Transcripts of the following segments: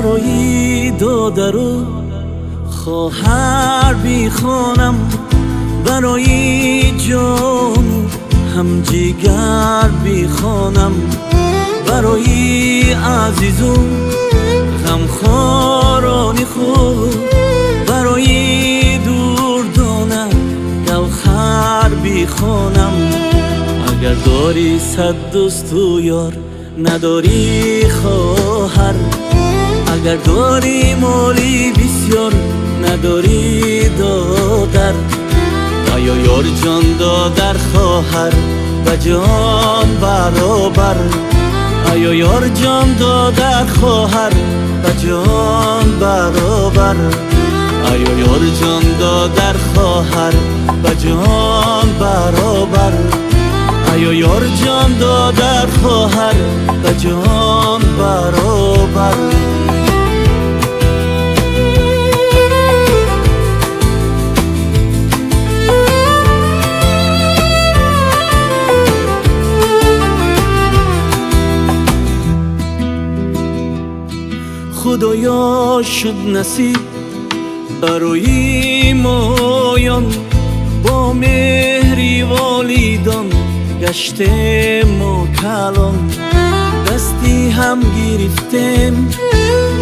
برای دادر و خواهر بی خانم، برای جان هم جگر بی خانم، برای عزیزم غمخواران خود، برای دوردانه گوهر بی خانم. اگر داری صد دوست و یار نداری خواهر، اگر داری مالی بسیار نداری دادر، آیا یار جان دادر خواهر و جان برابر، آیا یار جان دادر خواهر و جان برابر، آیا یار جان دادر خواهر و جان برابر، آیا یار جان دادر خواهر و جان برابر. خدایا شد نصیب برای مایان، با مهری والیدان گشته ما کلان، دستی هم گرفتیم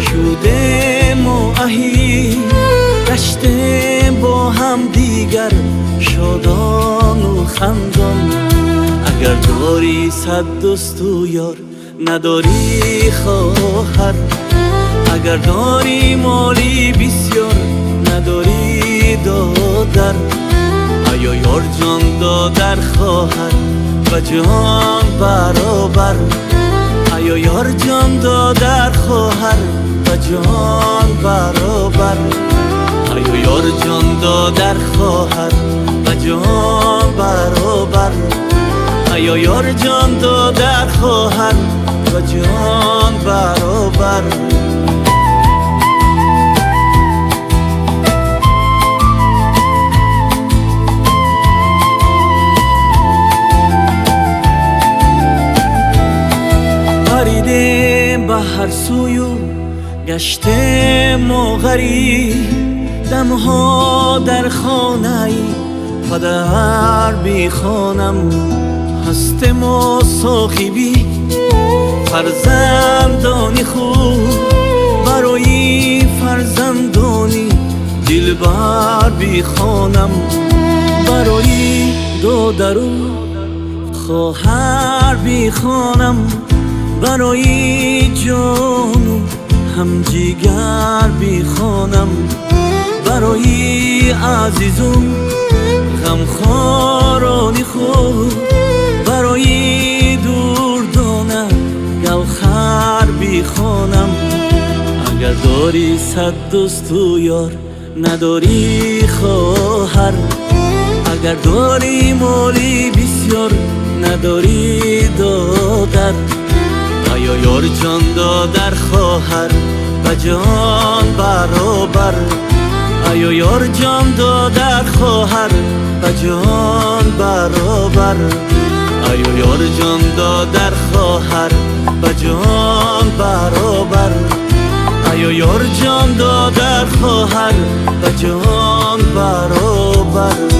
شده ما اهی، گشته با هم دیگر شادان و خندان. اگر داری صد دوست و یار نداری خواهر، اگر داری مالی بسیار نداری دادر، آیا یار جان دادر خواهر و جان برابر، آیا یار جان دادر خواهر و جان برابر، آیا یار جان دادر خواهر و جان برابر، آیا یار جان دادر خواهر و جان برابر. پریدیم به هر سویو گشته ما غریب، دمها در خانه پدر بی خانم، هست ما صاحبی فرزندانی خود، برای فرزندانی دلبر بی خانم، برای دادر و خواهر بی خانم، برای جان هم جگر بی خانم، برای عزیزم غمخواران خود، برای دوردانه گوهر بی خانم. اگر داری صد دوست و یار نداری خواهر، اگر داری مالی بسیار نداری دادر، آیا یار جان دادر خواهر و جان برابر، آیا یار جان دادر خواهر و جان برابر، آیا یار جان دادر خواهر و جان برابر، آیا یار جان دادر خواهر و جان برابر.